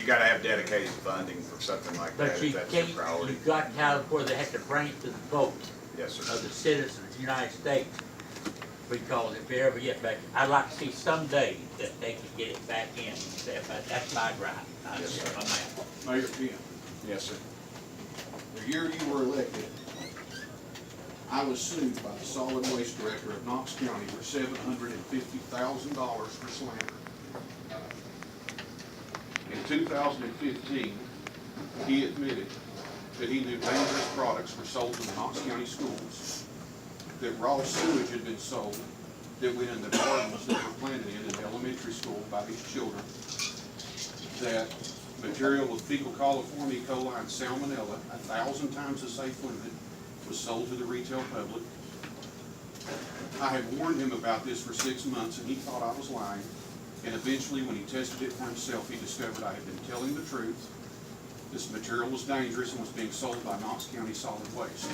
You gotta have dedicated funding for something like that, But if you that's your can't, priority. you've got to have where they have to bring it to the vote Yes, sir. of the citizens of the United States. Because if they ever get back, I'd like to see someday that they can get it back in. That's my gripe. Yes, sir. Mayor Penn, Yes, sir. the year you were elected, I was sued by the solid waste director of Knox County for $750,000 for slander. In 2015, he admitted that he knew dangerous products were sold in the Knox County schools, that raw sewage had been sold that went in the gardens that were planted in the elementary school by these children, that material with fecal coliform, E. coli, and salmonella, 1,000 times the safe limit, was sold to the retail public. I had warned him about this for 6 months, and he thought I was lying. And eventually, when he tested it for himself, he discovered I had been telling the truth. This material was dangerous and was being sold by Knox County Solid Waste.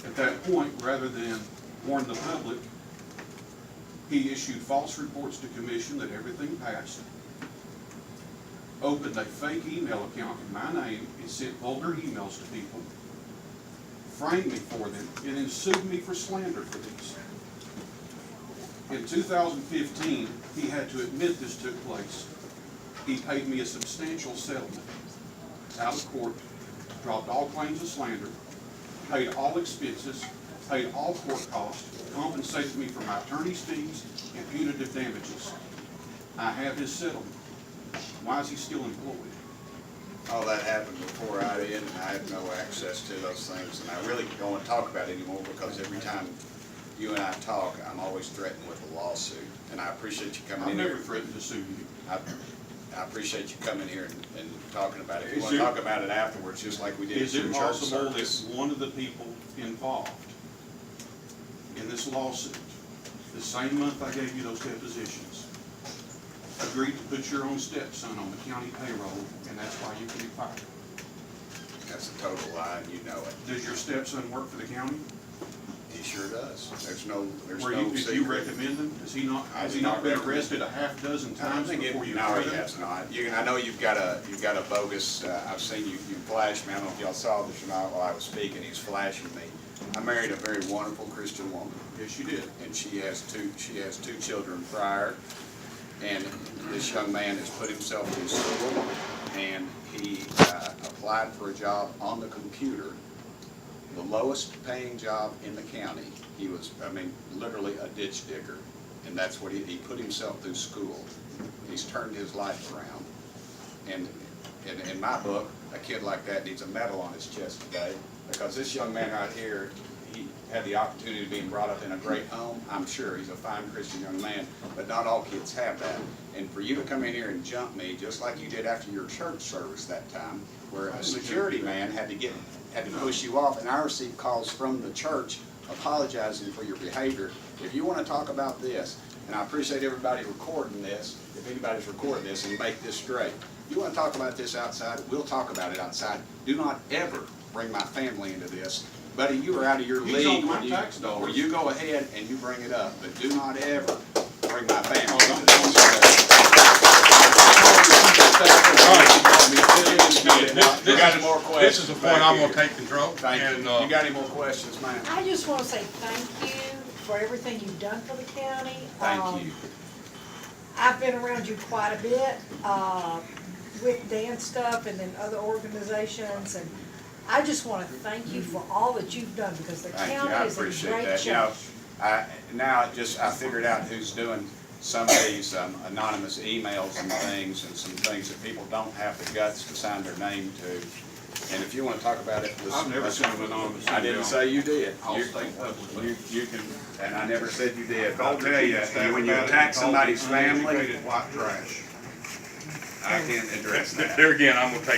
At that point, rather than warn the public, he issued false reports to commission that everything passed, opened a fake email account in my name and sent vulgar emails to people, framed me for them, and then sued me for slander for these. In 2015, he had to admit this took place. He paid me a substantial settlement out of court, dropped all claims of slander, paid all expenses, paid all court costs, compensated me for my attorney's fees and punitive damages. I have his settlement. Why is he still employed? All that happened before I did, and I had no access to those things, and I really don't want to talk about it anymore because every time you and I talk, I'm always threatened with a lawsuit. And I appreciate you coming I've in never here. threatened to sue you. I appreciate you coming here and talking about it. If you Is want to it- talk about it afterwards, just like we did Is at it your church possible that service. one of the people involved in this lawsuit, the same month I gave you those depositions, agreed to put your own stepson on the county payroll, and that's why you can be fired? That's a total lie, and you know it. Does your stepson work for the county? He sure does. There's no Did secret. you recommend him? Has he not been arrested a half dozen times before you No, fired he him? has not. I know you've got a bogus, I've seen you flash me, I don't know if y'all saw this or not while I was speaking, he's flashing me. I married a very wonderful Christian woman. Yes, you did. And she has two children prior, and this young man has put himself through school, and he applied for a job on the computer, the lowest paying job in the county. He was, literally a ditch digger, and that's what he put himself through school. He's turned his life around, and in my book, a kid like that needs a medal on his chest today, because this young man right here, he had the opportunity of being brought up in a great home. I'm sure he's a fine Christian young man, but not all kids have that. And for you to come in here and jump me, just like you did after your church service that time, where a security man had to push you off, and I received calls from the church apologizing for your behavior. If you want to talk about this, and I appreciate everybody recording this, if anybody's recording this, and make this straight. You want to talk about this outside, we'll talk about it outside. Do not ever bring my family into this. Buddy, you are out of your He's league on my when tax dollars. where you go ahead and you bring it up, but do not ever bring my family Oh, into don't- this. You got any more questions? This is the point back I'm here? gonna take control. Thank you. And, You got any more questions, ma'am? I just want to say thank you for everything you've done for the county. Thank you. I've been around you quite a bit with dance stuff and then other organizations, and I just want to thank you for all that you've done, because the Thank you, I county is in appreciate great that. You know, shape. I figured out who's doing some of these anonymous emails and things that people don't have the guts to sign their name to. And if you want to talk about it, I've never sent an anonymous I didn't email. say you did. I'll You- state publicly. You can, and I never said you did. But I'll Called tell you, staff when you about it, attack called somebody's it family, uneducated white trash. I can't address that. there again, I'm gonna take